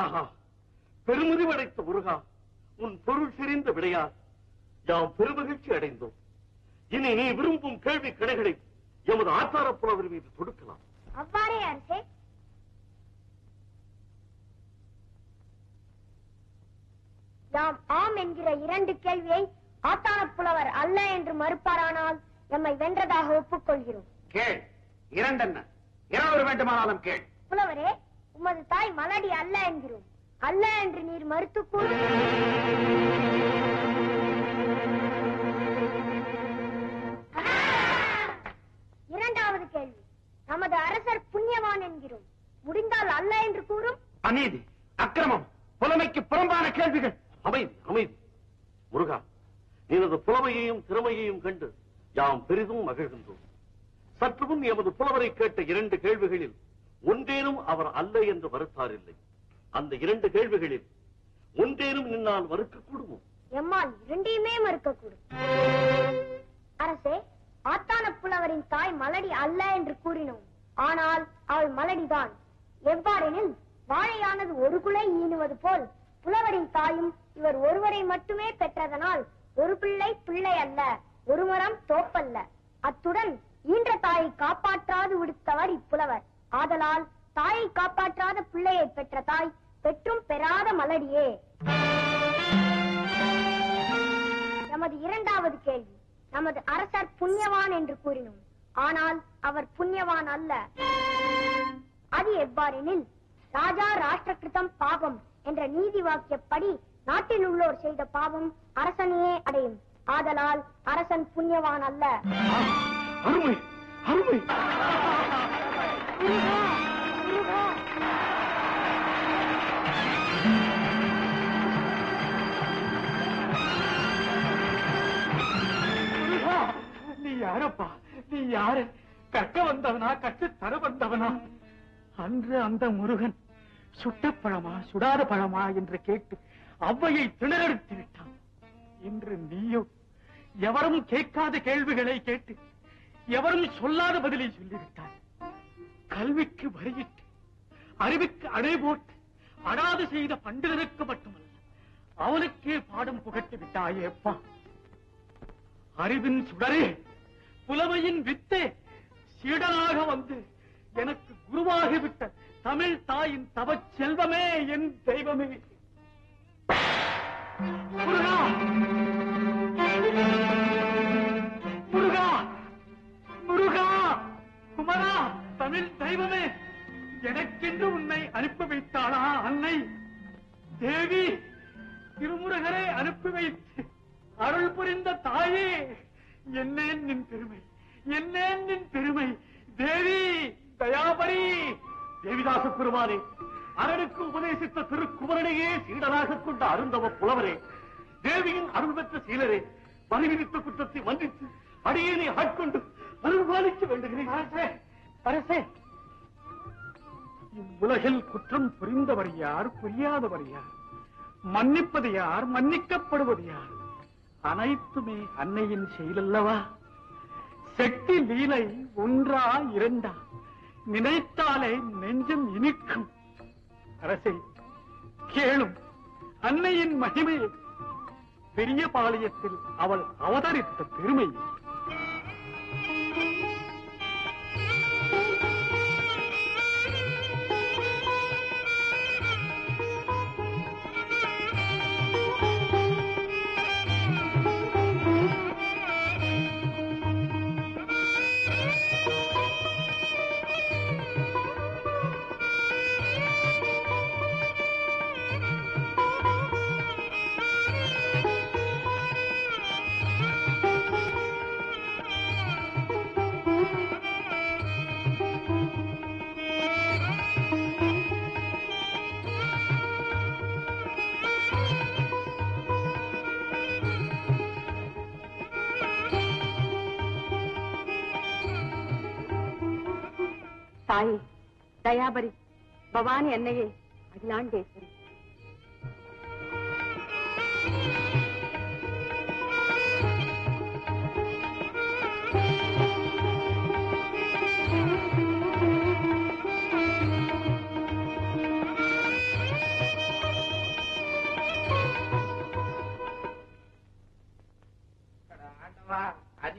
ஆஹா, பெருமதி படைத்த முருகா, உன் பொருள் தெரிந்த விடையால் யாம் பெருமகிழ்ச்சி அடைந்தோம். இனி நீ விரும்பும் கேள்வி கடைகளை எமது ஆச்சார புலவர் மீது தொடுக்கலாம். அவ்வாறே அரசே. நாம் ஆம் என்கிற 2 கேள்வியை ஆத்தான புலவர் அல்ல என்று மறுப்பாரானால் எம்மை வென்றதாக ஒப்புக்கொள்கிறோம். கேள். 2 என்ன? 2 வேண்டுமானாலும் கேள். புலவரே, உமது தாய் மலடி அல்ல என்கிறோம். அல்ல என்று நீர் மறுத்து கூறு. இரண்டாவது கேள்வி, நமது அரசர் புண்ணியவான் என்கிறோம். முடிந்தால் அல்ல என்று கூறும். அநீதி, அக்கிரமம், புலமைக்கு புறம்பான கேள்விகள். அமைதி, அமைதி. முருகா, எனது புலமையையும் திறமையையும் கண்டு யாம் பெரிதும் மகிழ்கின்றோம். சற்று முன் எமது புலவரை கேட்ட 2 கேள்விகளில் ஒன்றேனும் அவர் அல்ல என்று மறுத்தாரில்லை. அந்த 2 கேள்விகளில் ஒன்றேனும் நின்னால் மறுக்கக்கூடுமோ? எம்மால் 2யுமே மறுக்கக்கூடும். அரசே, ஆத்தான புலவரின் தாய் மலடி அல்ல என்று கூறினோம். ஆனால் அவள் மலடிதான். எவ்வாறெனில் வாழையானது ஒரு குலை ஈனுவது போல் புலவரின் தாயும் இவர் ஒருவரை மட்டுமே பெற்றதனால் ஒரு பிள்ளை பிள்ளை அல்ல, ஒரு மரம் தோப்பல்ல. அத்துடன் ஈன்ற தாயை காப்பாற்றாது விடுத்தவர் இப்புலவர். ஆதலால் தாயை காப்பாற்றாத பிள்ளையை பெற்ற தாய் பெற்றும் பெறாத மலடியே. நமது இரண்டாவது கேள்வி, நமது அரசர் புண்ணியவான் என்று கூறினோம். ஆனால் அவர் புண்ணியவான் அல்ல. அது எவ்வாறெனில் ராஜா ராஷ்டிரகிருதம் பாவம் என்ற நீதி வாக்கியப்படி நாட்டில் உள்ளோர் செய்த பாவம் அரசனையே அடையும். ஆதலால் அரசன் புண்ணியவான் அல்ல. அருமை, அருமை. நீ யாரப்பா? நீ யாரு? கற்க வந்தவனா, கற்று தர வந்தவனா? அன்று அந்த முருகன் சுட்ட பழமா சுடாத பழமா என்று கேட்டு அவ்வையை திணறடித்து விட்டான். இன்று நீயோ எவரும் கேட்காத கேள்விகளை கேட்டு எவரும் சொல்லாத பதிலை சொல்லிவிட்டார். கல்விக்கு வரியிட்டு அறிவுக்கு அடை போட்டு அடாது செய்த பண்டிதருக்கு மட்டுமல்ல, அவனுக்கே பாடம் புகட்டி விட்டாயேப்பா. அறிவின் சுடரே, புலமையின் வித்தே, சீடனாக வந்து எனக்கு குருவாகிவிட்ட தமிழ் தாயின் தவச் செல்வமே, என் தெய்வமே. முருகா, முருகா, முருகா, குமரா, தமிழ் தெய்வமே, எனக்கென்று உன்னை அனுப்பி வைத்தாளா அன்னை தேவி? திருமுருகரை அனுப்பி வைத்து அருள் புரிந்த தாயே, என்னேன் நின் பெருமை, என்னேன் நின் பெருமை. தேவி தயாபரி. தேவிதாச பெருமானே, அரனுக்கு உபதேசித்த திருக்குமரனையே சீடனாக கொண்ட அருந்தவ புலவரே, தேவியின் அருள் பெற்ற சீலரே, மறைவித்த குற்றத்தை மன்னித்து அடியேனை ஆட்கொண்டு அருள்பாலிக்க வேண்டுகிறேன். அரசே, அரசே, இவ்வுலகில் குற்றம் புரிந்தவர் யார், புரியாதவர் யார்? மன்னிப்பது யார், மன்னிக்கப்படுவது யார்? அனைத்துமே அன்னையின் செயலல்லவா? சக்தி லீலை ஒன்றா இரண்டா? நினைத்தாலே நெஞ்சம் இனிக்கும். அரசே, கேளும் அன்னையின் மகிமையை, பெரிய பாளையத்தில் அவள் அவதரித்த பெருமை. தாயே, தயாபரி, பவானி அன்னையே, அகிலாண்டேஸ்வரி.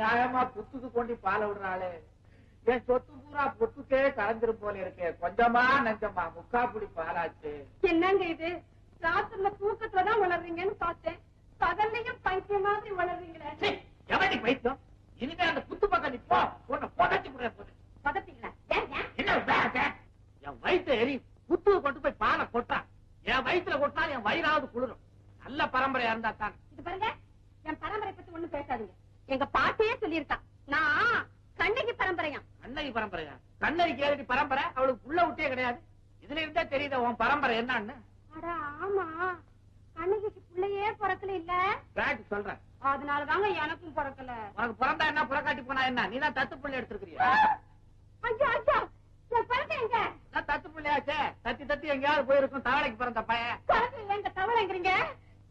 அநியாயமா புத்துக்கு கொண்டு பாலை விடுறாளே. என் சொத்து பூரா புத்துக்கே கலந்துரும் போல இருக்கே. கொஞ்சமா நஞ்சமா முக்காப்புடி பாலாச்சு. என்னங்க இது? ராத்திரில தூக்கத்துலதான் வளர்றீங்கன்னு பார்த்தேன், பகல்லையும் பைத்தியம் மாதிரி வளர்றீங்களே. எவடி பைத்தியம்? இனிமே அந்த புத்து பக்கம் நீ போ, புதைச்சு பதத்தீங்களா? என்ன என் வயிற்று எரி. புத்துக்கு கொண்டு போய் பாலை கொட்டா என் வயிற்றுல கொட்டினாலும் என் வயிறாவது குளிரும். நல்ல பரம்பரையா இருந்தா தான். இது பாருங்க, என் பரம்பரை பத்தி ஒண்ணும் பேசாதீங்க. எங்க பாட்டியே சொல்லியிருக்கா, நான் கண்ணகி பரம்பரையா. கண்ணகி பரம்பரையா? கண்ணகி ஏறி பரம்பரை அவளுக்கு புள்ள விட்டே கிடையாது. இதுல இருந்தா தெரியுத உன் பரம்பரை என்னன்னு. அட ஆமா, கண்ணகிக்கு பிள்ளையே பிறக்கல இல்ல. பேட்டு சொல்றேன். அதனாலதாங்க எனக்கும் பிறக்கல. உனக்கு பிறந்தா என்ன, புறக்காட்டி போனா என்ன? நீ தான் தத்து பிள்ளை எடுத்துருக்கிறியா? ஐயோ ஐயோ, என் பிறந்த எங்க? தத்து பிள்ளையாச்சே. தத்தி தத்தி எங்கேயாவது போயிருக்கும். தவளைக்கு பிறந்த பையன். பிறந்த எங்க தவளைங்கிறீங்க?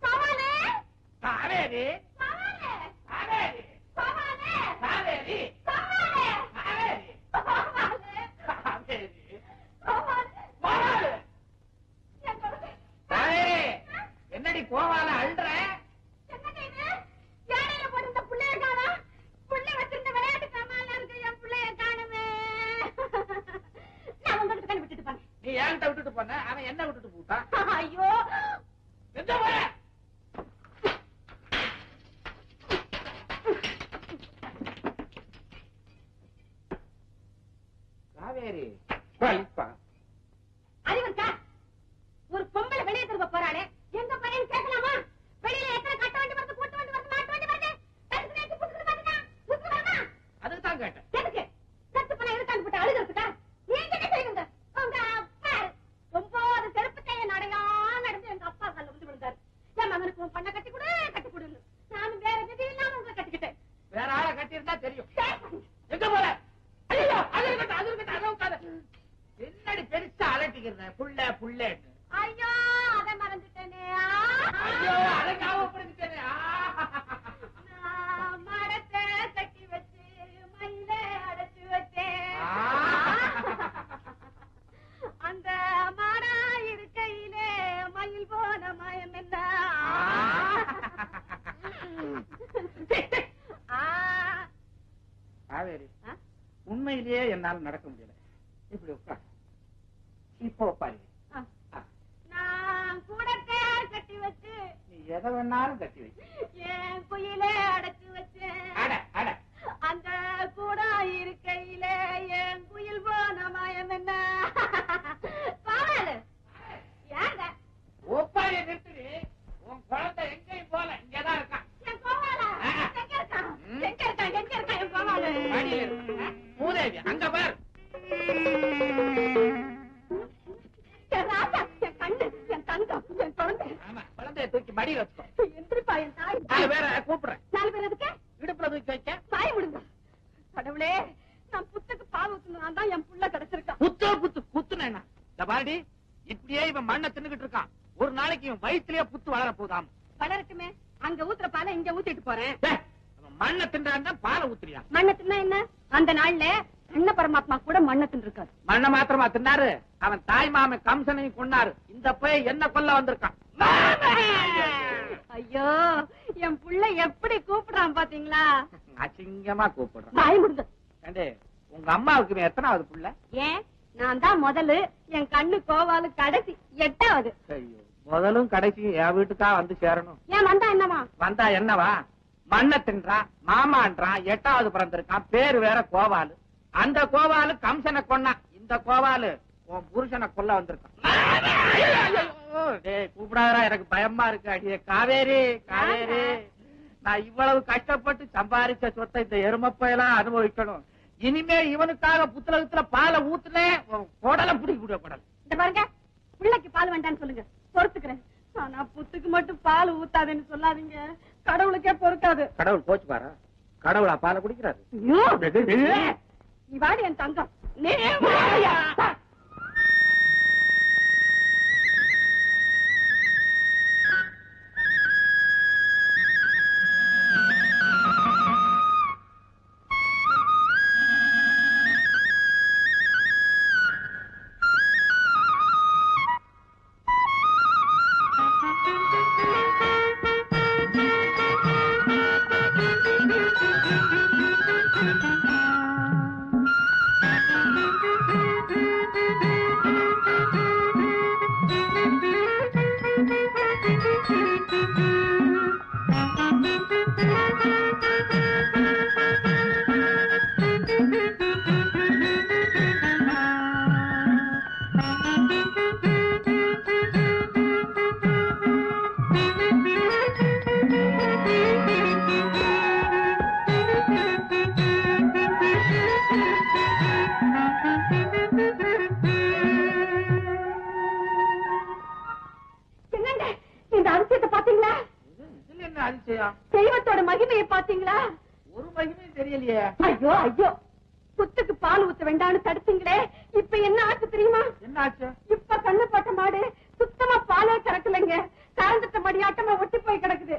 சவாலே காவேரி, சவாலே காவேரி, சவாலே காவேரி, சவாலே காவேரி, சவாலே காவேரி, சவாலே. கோவாலு. என் பிறந்த காவேரி, என்னடி கோவால அழுற? என்னங்க இது? யானையில போட்டிருந்த புள்ளைய காணோம். புள்ளை வச்சிருந்த விளையாட்டு சாமான்ல இருக்கு, என் புள்ளைய காணுமே. நான் உங்ககிட்ட கண்டு விட்டுட்டு போனேன். நீ என்கிட்ட விட்டுட்டு போன, அவன் என்ன விட்டுட்டு போட்டான். ஐயோ, எங்க போற? காவேரி, பழிப்பா. அறிவுக்கா? ஒரு பொம்பளை வெளியே திரும்ப போறாளே, எங்க பையன் கேட்கலாமா? வெளியில எத்தனை கட்ட வண்டி வருது, கூட்டு வண்டி வருது, மாட்டு வண்டி வருது. தடுத்து நேத்து புடிச்சிட்டு பாத்தீங்களா? புடிச்சிட்டு வரமா? அதுக்கு தான் கேட்டேன். எதுக்கு? செத்து போனா இருக்கான்னு போட்டு அழுகிறதுக்கா? நீங்க என்ன செய்வீங்க? உங்க அப்பா 9 செருப்பு தைய நடையா நடந்து எங்க அப்பா கால்ல வந்து விழுந்தாரு. என் மகனுக்கு உன் பண்ண கட்டி கொடுன்னு. நானும் வேற விதி இல்லாம உங்களை கட்டிக்கிட்டேன். வேற ஆளை கட்டியிருந்தா தெரியும். எங்க போற? ஐயோ, அது இருக்கட்டும், அது இருக்கட்டும், அதை உட்காரு. என்னடி பெருசா அலட்டிக்கிறேன் புள்ள புள்ளன்னு. ஐயோ, அதை மறந்துட்டேனே. ஐயோ, அதை ஞாபகப்படுத்திட்டேனே. நான் மரத்தை கட்டி வச்சு மயில அடைச்சு வச்சேன். அந்த மாடா இருக்கையிலே மயில் போன மயம் என்ன? காவேரி, உண்மையிலேயே என்னால நடக்க முடியல. இப்படி உட்கார். இப்போ பாரு, நான் கூடத்தை கட்டி வச்சு நீ எதை வேணாலும் கட்டி வை. என் குயிலே அடைச்சு வச்சேன். அட அட, அந்த கூடா இருக்கையில என் குயில் போன மயம் என்ன? பாரு, ஏங்க ஒப்பாரிய நிறுத்தி. உன் குழந்தை எங்கேயும் போல, இங்கதான் இருக்கான். என் கோவால எங்க இருக்கான்? எங்க இருக்கான்? எங்க இருக்கான் என் கோவால? மடியில இருக்கான். மூதேவி, அங்க பார். என் ராஜா, என் கண்ணு, என் தங்கம், என் குழந்தை. ஆமா, குழந்தைய தூக்கி மடியில வச்சுக்கோ. எந்திரிப்பா என் தாய். 4 பேரை கூப்பிடுறேன். 4 பேர் எதுக்கு? இடுப்புல தூக்கி வைக்க. பாய் விடுங்க. கடவுளே, நான் புத்துக்கு பால் ஊத்துனா தான் என் புள்ள கிடைச்சிருக்கான். குத்துனா இந்த பாடி இப்படியே இவன் மண்ணை தின்னுகிட்டு இருக்கான். ஒரு நாளைக்கு இவன் வயிற்றுலயே புத்து வளர போதாம். வளரட்டுமே, அங்க ஊத்துற பாலை இங்க ஊத்திட்டு போறேன். அவன் மண்ணை தின்றான், பாலை ஊத்துறியா? மண்ணை தின்னா என்ன? அந்த நாள்ல அண்ண பரமாத்மா கூட மண்ணை தின்றுருக்காரு. மண்ணை மாத்திரமா தின்னாரு? அவன் தாய் மாமன் கம்சனையும் கொன்னாரு. இந்த போய் என்ன கொல்ல வந்திருக்கான். ஐயோ, என் புள்ள எப்படி கூப்பிடுறான் பாத்தீங்களா? அசிங்கமா கூப்பிடுறான். பாய் விடுங்க. ஏண்டே, உங்க அம்மாவுக்கு இவன் எத்தனாவது புள்ள? ஏன், நான் தான் முதலு, என் கண்ணு கோவாலு கடைசி 8வது. ஐயோ, முதலும் கடைசியும் என் வீட்டுக்கா வந்து சேரணும். ஏன் வந்தா என்னவா? வந்தா என்னவா? மண்ணை தின்றான், மாமான்றான், 8வது பிறந்திருக்கான், பேரு வேற கோவாலு. அந்த கோவாலு கம்சனை கொன்னா. இந்த கோவாலு உன் புருஷனை கொல்ல வந்திருக்கான். கூப்பிடாதா, எனக்கு பயமா இருக்கு. அடியே காவேரி, காவேரி, நான் இவ்வளவு கஷ்டப்பட்டு சம்பாதிச்ச சொத்தை இந்த எருமப்பையெல்லாம் அனுபவிக்கணும். இனிமே இவனுக்காக புத்தகத்துல பாலை ஊத்துனேன், குடலை பிடிக்க கூடாது. குடல் இந்த பாருங்க, பிள்ளைக்கு பால் வேண்டான்னு சொல்லுங்க, பொறுத்துக்கிறேன். ஆனா புத்துக்கு மட்டும் பால் ஊத்தாதுன்னு சொல்லாதீங்க, கடவுளுக்கே பொறுக்காது. கடவுள் போச்சு பாரு. கடவுளா பாலை குடிக்கிறாரு? நீ வாடி என் தங்கம். அதிசயம்? தெய்வத்தோட மகிமையை பாத்தீங்களா? ஒரு மகிமையும் தெரியலையே. ஐயோ ஐயோ, புத்துக்கு பால் ஊத்த வேண்டாம்னு தடுத்தீங்களே, இப்ப என்ன ஆச்சு தெரியுமா? என்ன ஆச்சு? இப்ப கண்ணு பட்ட மாடு சுத்தமா பாலே கறக்கலைங்க. கறந்துட்ட மடியாட்டமா ஒட்டி போய் கிடக்குது.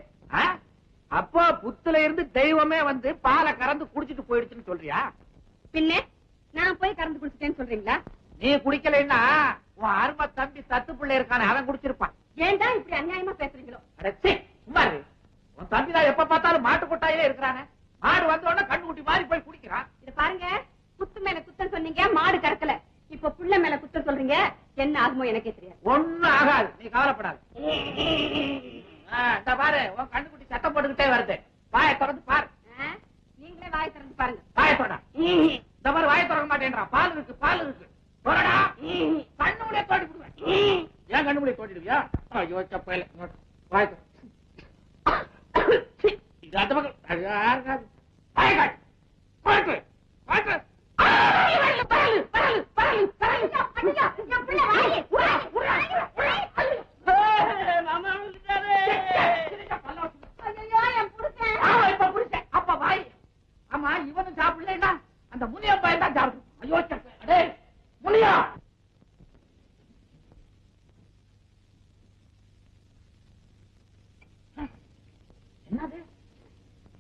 அப்போ புத்துல இருந்து தெய்வமே வந்து பாலை கறந்து குடிச்சிட்டு போயிடுச்சுன்னு சொல்றியா? பின்ன நான் போய் கறந்து குடிச்சிட்டேன்னு சொல்றீங்களா? நீ குடிக்கலைன்னா உன் அருமை தம்பி சத்து பிள்ளை இருக்கானே அவன் குடிச்சிருப்பான். ஏன்டா இப்படி அநியாயமா பேசுறீங்களோ? சும்மா இரு. உன் தம்பிதான் எப்ப பார்த்தாலும் மாட்டு கொட்டாயிலே இருக்கிறானே. மாடு வந்த உடனே கண்ணு குட்டி மாறி போய் குடிக்கிறான். இத பாருங்க, குத்து மேல குத்தம் சொன்னீங்க, மாடு கறக்கல. இப்ப புள்ள மேல குத்தம் சொல்றீங்க, என்ன ஆகுமோ எனக்கே தெரியாது. ஒண்ணும் ஆகாது, நீ கவலைப்படாது. இந்த பாரு, உன் கண்ணு குட்டி சத்தம் போட்டுக்கிட்டே வருது. வாயை திறந்து பாரு. நீங்களே வாய் திறந்து பாருங்க. வாயை தொடா. இந்த மாதிரி வாயை திறக்க மாட்டேன்றா. பால் இருக்கு, பால் இருக்கு. தொடடா. கண்ணுடைய தோண்டி விடுவேன். ஏன் கண்ணுடைய தோண்டிடுவியா? ஐயோ சப்பையில வாய் திற. இது அந்த பக்கம் யாருக்காது வாயை காட்டு. பாட்டு பாட்டு. அப்ப வாய். ஆமா, இவனும் சாப்பிடலன்னா அந்த முனியா பையன் தான் சாப்பிடும். ஐயோ அடே முனியா. என்னது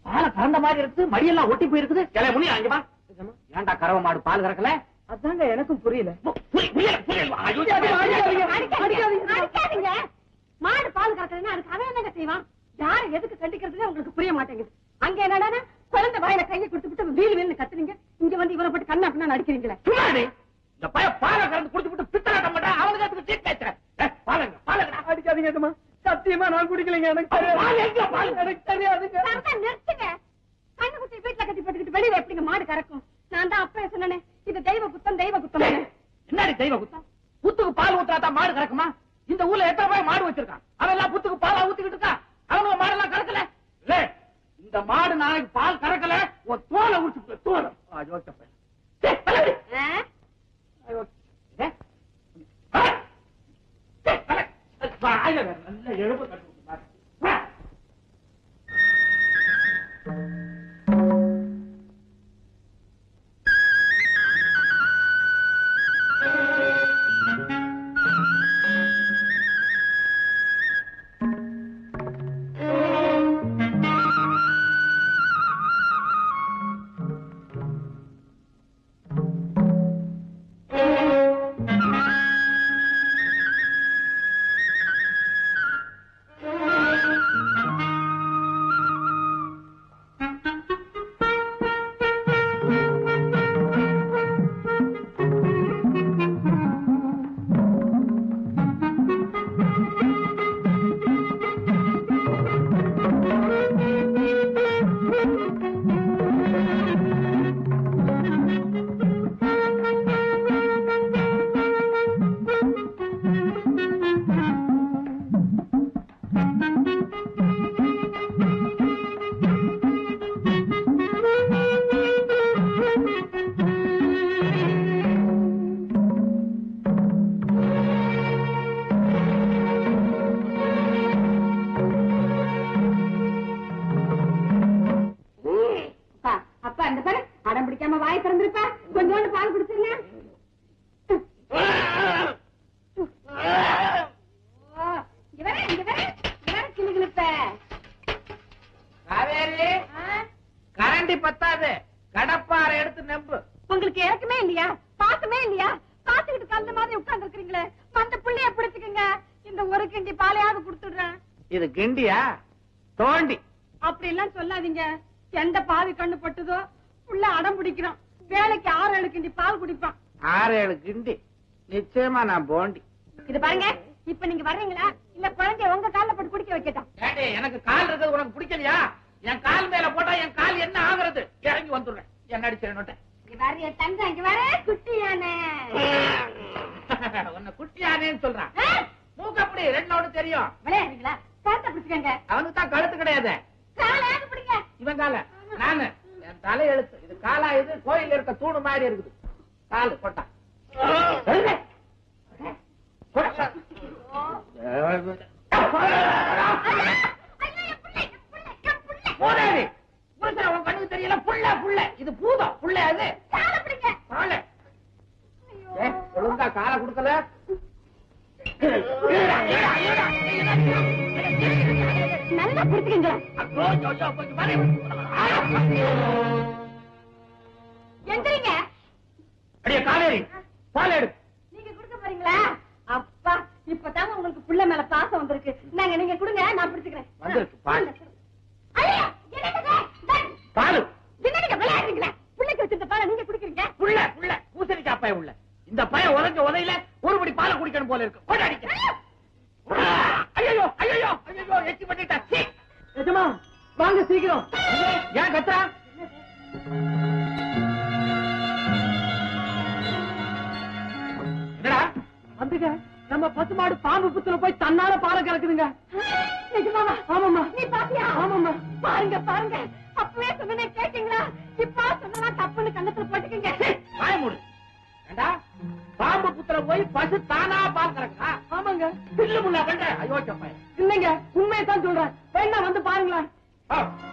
பாலை கறந்த மாதிரி இருக்கு, மடியெல்லாம் ஒட்டி போயிருக்குது. முனியா இங்க வா. ஏன்டா கறவை மாடு பால் கறக்கல? அதாங்க எனக்கும் புரியல. அடிக்காதீங்க. மாடு பால் கறக்குதுன்னா அதுக்கு அவன் என்னங்க செய்வான்? யாரு எதுக்கு கண்டிக்கிறதுன்னு உங்களுக்கு புரிய மாட்டேங்குது. அங்க என்னடா குழந்தை வாயில கையை கொடுத்துட்டு வீடு வீடு கத்துறீங்க, இங்க வந்து இவரை போட்டு கண்ணா பின்னா நடிக்கிறீங்களே. இந்த பையன் பாலை கறந்து குடிச்சு பித்தலாட்டம் மாட்டா. அவனுக்கு அதுக்கு சீட் பேசுறேன். பாலுங்க பாலுங்க. அடிக்காதீங்க, சத்தியமா நான் குடிக்கலைங்க. எனக்கு தெரியாதுங்க. நிறுத்துங்க. கண்ணு குத்தி வீட்டுல கட்டி போட்டுக்கிட்டு வெளியில எப்படிங்க மாடு கறக்கும்? நான் தான் அப்பவே சொன்னேனே, இது தெய்வ குத்தம், தெய்வ குத்தம். என்னடி தெய்வ குத்தம்? புத்துக்கு பால் ஊத்தாதான் மாடு கறக்குமா? இந்த ஊர்ல எத்தனை பேர் மாடு வச்சிருக்கான்? அவன் எல்லாம் புத்துக்கு பாலா ஊத்திக்கிட்டு இருக்கா. அவனுக்கு மாடெல்லாம் கறக்கல. இந்த மாடு நாளைக்கு பால் கறக்கல, உன் தோலை உரிச்சு தோலை. நல்ல எழுப்பு கட்டு. இது கிண்டியா தோண்டி அப்படி எல்லாம் சொல்லாதீங்க. எந்த பாவி கண்ணு பட்டுதோ உள்ள அடம் பிடிக்கிறான். வேலைக்கு 6-7 கிண்டி பால் குடிப்பான். 6-7 கிண்டி நிச்சயமா நான் போண்டி. இது பாருங்க, இப்ப நீங்க வர்றீங்களா இல்ல குழந்தைய உங்க கால்ல போட்டு குடிக்க வைக்கட்டும்? எனக்கு கால் இருக்கிறது உனக்கு பிடிக்கலையா? என் கால் மேல போட்டா என் கால் என்ன ஆகுறது? இறங்கி வந்துடுறேன். என்ன அடிச்சிருந்தேன் தங்க இங்க வர குட்டியானே. உன்னை குட்டியானேன்னு சொல்றான். மூக்கு அப்படி ரெண்டோடு தெரியும். விளையாடுறீங்களா? கழுத்தை பிடிச்சுக்கங்க. அவனுக்கு தான் கழுத்து கிடையாது. காலையாவது பிடிங்க. இவன் கால நானு என் தலை எழுத்து. இது காலா, இது கோயில் இருக்க தூணு மாதிரி இருக்குது. காலு போட்டா நல்லா புடிச்சுக்கீங்க. எந்திரிங்க. அடியே காவேரி, பால் எடு. நீங்க குடுக்க போறீங்களா? அப்பா, இப்பதாங்க உங்களுக்கு புள்ள மேல பாசம் வந்திருக்கு. நாங்க நீங்க குடுங்க, நான் பிடிச்சுக்கிறேன். வந்திருக்கு பால். ஐயா, என்னது? பாலு. என்ன நீங்க விளையாடுறீங்களா? புள்ளைக்கு வச்சிருந்த பாலை நீங்க குடிக்கிறீங்க? புள்ள புள்ள பூசணிக்காய் பையன் உள்ள. இந்த பையன் உதஞ்ச உதையில ஒருபடி பாலை குடிக்கணும் போல இருக்கு. போட்டு அடிக்க. ஐயோ ஐயோ ஐயோ, எச்சி பண்ணிட்டேன். நிஜமா வாங்க சீக்கிரம். ஏன் கத்துறா? என்னடா வந்துங்க, நம்ம பசுமாடு பாம்பு புத்துல போய் தன்னால பாலை கறக்குதுங்க. நிஜமாவா? ஆமாம்மா. நீ பாத்தியா? ஆமாம்மா. பாருங்க பாருங்க, அப்பவே சொன்னே கேட்டீங்களா? இப்ப சொன்னா தப்புன்னு கண்ணத்துல போட்டுக்கீங்க. வாய மூடு. ஏண்டா பாம்பு புத்துல போய் பசு தானா பால் கறக்குறா? ஆமாங்க. தில்லு முள்ளா கண்ட அயோக்கிய பையன். இல்லைங்க, உண்மையை தான் சொல்றேன். வேணா வந்து பாருங்களேன்.